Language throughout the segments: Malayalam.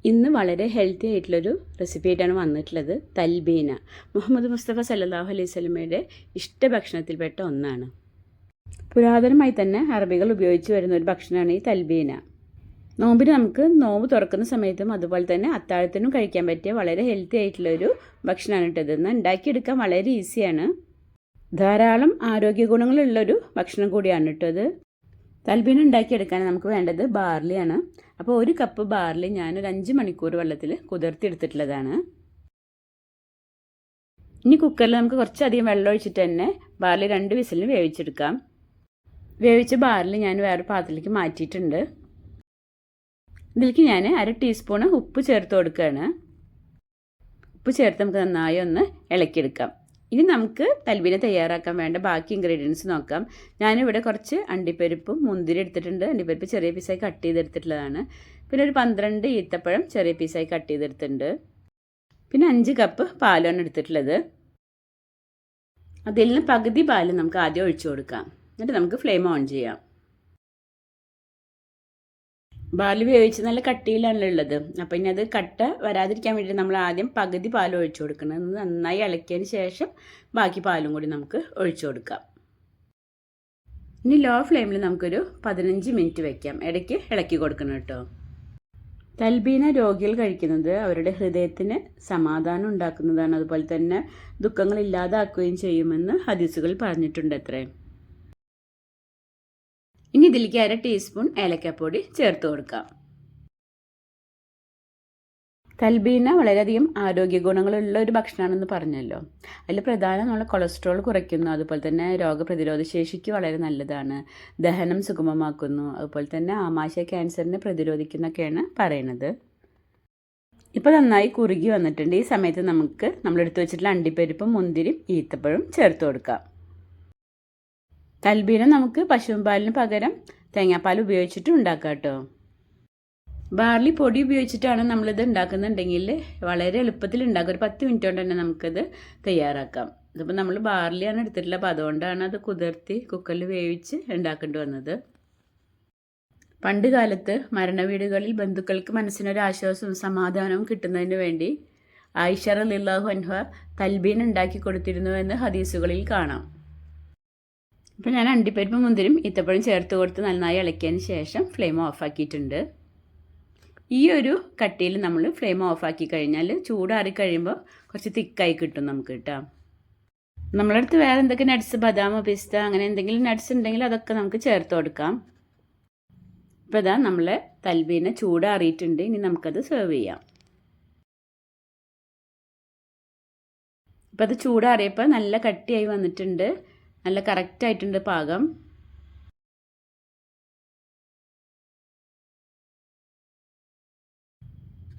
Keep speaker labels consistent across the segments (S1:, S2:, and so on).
S1: ഇന്ന് വളരെ ഹെൽത്തി ആയിട്ടുള്ളൊരു റെസിപ്പി ആയിട്ടാണ് വന്നിട്ടുള്ളത്. തൽബീന മുഹമ്മദ് മുസ്തഫ സല്ലല്ലാഹു അലൈഹി വസല്ലമയുടെ ഇഷ്ട ഭക്ഷണത്തിൽപ്പെട്ട ഒന്നാണ്. പുരാതനമായി തന്നെ അറബികൾ ഉപയോഗിച്ച് വരുന്ന ഒരു ഭക്ഷണമാണ് ഈ തൽബീന. നോമ്പിന് നമുക്ക് നോമ്പ് തുറക്കുന്ന സമയത്തും അതുപോലെ തന്നെ അത്താഴത്തിനും കഴിക്കാൻ പറ്റിയ വളരെ ഹെൽത്തി ആയിട്ടുള്ളൊരു ഭക്ഷണമാണ് ഇട്ടത്. എന്നാൽ ഉണ്ടാക്കിയെടുക്കാൻ വളരെ ഈസിയാണ്. ധാരാളം ആരോഗ്യ ഗുണങ്ങളുള്ളൊരു ഭക്ഷണം കൂടിയാണ് ഇട്ടത്. തൽബീന ഉണ്ടാക്കിയെടുക്കാൻ നമുക്ക് വേണ്ടത് ബാർലിയാണ്. അപ്പോൾ 1 കപ്പ് ബാർലി ഞാനൊരു 5 മണിക്കൂർ വെള്ളത്തിൽ കുതിർത്തിയെടുത്തിട്ടുള്ളതാണ്. ഇനി കുക്കറിൽ നമുക്ക് കുറച്ചധികം വെള്ളം ഒഴിച്ചിട്ട് തന്നെ ബാർലി 2 വിസിലിന് വേവിച്ചെടുക്കാം. വേവിച്ച ബാർലി ഞാൻ വേറെ പാത്രത്തിലേക്ക് മാറ്റിയിട്ടുണ്ട്. ഇതിലേക്ക് ഞാൻ 1/2 ടീസ്പൂൺ ഉപ്പ് ചേർത്ത് കൊടുക്കുകയാണ്. ഉപ്പ് ചേർത്ത് നമുക്ക് നന്നായി ഒന്ന് ഇളക്കിയെടുക്കാം. ഇനി നമുക്ക് തൽബീന തയ്യാറാക്കാൻ വേണ്ട ബാക്കി ഇൻഗ്രീഡിയൻസ് നോക്കാം. ഞാനിവിടെ കുറച്ച് അണ്ടിപ്പരിപ്പും മുന്തിരി എടുത്തിട്ടുണ്ട്. അണ്ടിപ്പരിപ്പ് ചെറിയ പീസായി കട്ട് ചെയ്തെടുത്തിട്ടുള്ളതാണ്. പിന്നെ ഒരു 12 ഈത്തപ്പഴം ചെറിയ പീസായി കട്ട് ചെയ്തെടുത്തിട്ടുണ്ട്. പിന്നെ 5 കപ്പ് പാലാണ് എടുത്തിട്ടുള്ളത്. അതിൽ നിന്ന് പകുതി പാല് നമുക്ക് ആദ്യം ഒഴിച്ചു കൊടുക്കാം. എന്നിട്ട് നമുക്ക് ഫ്ലെയിം ഓൺ ചെയ്യാം. ബാർലി വേവിച്ച് നല്ല കട്ടിയിലാണല്ലോ ഉള്ളത്. അപ്പോൾ ഇനി അത് കട്ട വരാതിരിക്കാൻ വേണ്ടി നമ്മൾ ആദ്യം പകുതി പാൽ ഒഴിച്ചു കൊടുക്കണം. നന്നായി ഇളക്കിയതിന് ശേഷം ബാക്കി പാലും കൂടി നമുക്ക് ഒഴിച്ചു കൊടുക്കാം. ഇനി ലോ ഫ്ലെയിമിൽ നമുക്കൊരു 15 മിനിറ്റ് വയ്ക്കാം. ഇടയ്ക്ക് ഇളക്കി കൊടുക്കണം കേട്ടോ. തൽബീന രോഗികൾ കഴിക്കുന്നത് അവരുടെ ഹൃദയത്തിന് സമാധാനം ഉണ്ടാക്കുന്നതാണ്. അതുപോലെ തന്നെ ദുഃഖങ്ങൾ ഇല്ലാതാക്കുകയും ചെയ്യുമെന്ന് ഹദീസുകൾ പറഞ്ഞിട്ടുണ്ട് അത്രേ. ഇനി ഇതിലേക്ക് 1/2 ടീസ്പൂൺ ഏലക്കപ്പൊടി ചേർത്ത് കൊടുക്കാം. തൽബീന വളരെയധികം ആരോഗ്യ ഗുണങ്ങളുള്ള ഒരു ഭക്ഷണമാണെന്ന് പറഞ്ഞല്ലോ. അതിൽ പ്രധാനം നമ്മൾ കൊളസ്ട്രോൾ കുറയ്ക്കുന്നു. അതുപോലെ തന്നെ രോഗപ്രതിരോധ ശേഷിക്ക് വളരെ നല്ലതാണ്. ദഹനം സുഗമമാക്കുന്നു. അതുപോലെ തന്നെ ആമാശയ ക്യാൻസറിനെ പ്രതിരോധിക്കുന്നൊക്കെയാണ് പറയണത്. ഇപ്പോൾ നന്നായി കുറുകി വന്നിട്ടുണ്ട്. ഈ സമയത്ത് നമുക്ക് നമ്മളെടുത്ത് വെച്ചിട്ടുള്ള അണ്ടിപ്പരിപ്പും മുന്തിരിയും ഈത്തപ്പഴം ചേർത്ത് കൊടുക്കാം. തൽബീന നമുക്ക് പശുമ്പാലിന് പകരം തേങ്ങാപ്പാൽ ഉപയോഗിച്ചിട്ട് ഉണ്ടാക്കാം കേട്ടോ. ബാർലി പൊടി ഉപയോഗിച്ചിട്ടാണ് നമ്മളിത് ഉണ്ടാക്കുന്നുണ്ടെങ്കിൽ വളരെ എളുപ്പത്തിൽ ഉണ്ടാക്കുക. ഒരു 10 മിനിറ്റ് കൊണ്ട് തന്നെ നമുക്കത് തയ്യാറാക്കാം. ഇതിപ്പോൾ നമ്മൾ ബാർലിയാണ് എടുത്തിട്ടുള്ളത്. അപ്പോൾ അതുകൊണ്ടാണ് അത് കുതിർത്തി കുക്കറിൽ വേവിച്ച് ഉണ്ടാക്കേണ്ടി വന്നത്. പണ്ട് കാലത്ത് മരണവീടുകളിൽ ബന്ധുക്കൾക്ക് മനസ്സിനൊരു ആശ്വാസവും സമാധാനവും കിട്ടുന്നതിന് വേണ്ടി ആയിഷ റളിയല്ലാഹു അൻഹ തൽബീന ഉണ്ടാക്കി കൊടുത്തിരുന്നു എന്ന് ഹദീസുകളിൽ കാണാം. അപ്പോൾ ഞാൻ അണ്ടിപ്പരിപ്പ് മുന്തിരിയും ഈത്തപ്പഴം ചേർത്ത് കൊടുത്ത് നന്നായി ഇളക്കിയതിന് ശേഷം ഫ്ലെയിം ഓഫാക്കിയിട്ടുണ്ട്. ഈ ഒരു കട്ടിയിൽ നമ്മൾ ഫ്ലെയിം ഓഫാക്കി കഴിഞ്ഞാൽ ചൂടാറി കഴിയുമ്പോൾ കുറച്ച് തിക്കായി കിട്ടും നമുക്ക് കേട്ടോ. നമ്മളടുത്ത് വേറെ എന്തൊക്കെ നട്ട്സ്, ബദാം, പിസ്ത അങ്ങനെ എന്തെങ്കിലും നട്ട്സ് ഉണ്ടെങ്കിൽ അതൊക്കെ നമുക്ക് ചേർത്ത് കൊടുക്കാം. ഇപ്പോൾ ഇതാ നമ്മളെ തൽബീന ചൂടാറിയിട്ടുണ്ട്. ഇനി നമുക്കത് സെർവ് ചെയ്യാം. ഇപ്പോൾ അത് ചൂടാറിയപ്പോൾ നല്ല കട്ടിയായി വന്നിട്ടുണ്ട്. നല്ല കറക്റ്റായിട്ടുണ്ട് പാകം.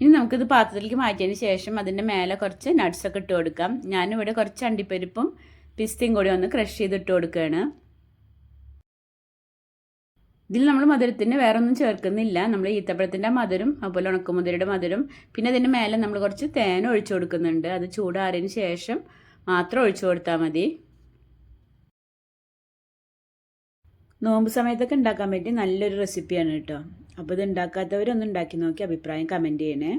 S1: ഇനി നമുക്കിത് പാത്രത്തിലേക്ക് മാറ്റിയതിന് ശേഷം അതിൻ്റെ മേലെ കുറച്ച് നട്ട്സൊക്കെ ഇട്ട് കൊടുക്കാം. ഞാനിവിടെ കുറച്ച് അണ്ടിപ്പരിപ്പും പിസ്തയും കൂടി ഒന്ന് ക്രഷ് ചെയ്തിട്ട് കൊടുക്കുകയാണ്. ഇതിൽ നമ്മൾ മധുരത്തിന് വേറെ ഒന്നും ചേർക്കുന്നില്ല. നമ്മൾ ഈത്തപ്പഴത്തിൻ്റെ മധുരം അതുപോലെ ഉണക്കമുതിരയുടെ മധുരം പിന്നെ അതിൻ്റെ മേലെ നമ്മൾ കുറച്ച് തേൻ ഒഴിച്ചു കൊടുക്കുന്നുണ്ട്. അത് ചൂടാറിയതിന് ശേഷം മാത്രം ഒഴിച്ചു കൊടുത്താൽ മതി. നോമ്പ് സമയത്തൊക്കെ ഉണ്ടാക്കാൻ പറ്റിയ നല്ലൊരു റെസിപ്പിയാണ് കേട്ടോ. അപ്പോൾ ഇത് ഉണ്ടാക്കാത്തവരൊന്നും ഉണ്ടാക്കി നോക്കി അഭിപ്രായം കമൻറ്റ് ചെയ്യണേ.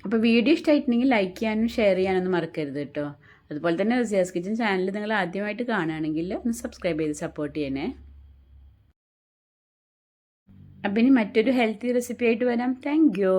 S1: അപ്പോൾ വീഡിയോ ഇഷ്ടമായിട്ടുണ്ടെങ്കിൽ ലൈക്ക് ചെയ്യാനും ഷെയർ ചെയ്യാനൊന്നും മറക്കരുത് കേട്ടോ. അതുപോലെ തന്നെ റസിയാസ് കിച്ചൻ ചാനൽ നിങ്ങൾ ആദ്യമായിട്ട് കാണുകയാണെങ്കിൽ ഒന്ന് സബ്സ്ക്രൈബ് ചെയ്ത് സപ്പോർട്ട് ചെയ്യണേ. അപ്പം ഇനി മറ്റൊരു ഹെൽത്തി റെസിപ്പി ആയിട്ട് വരാം. Thank you.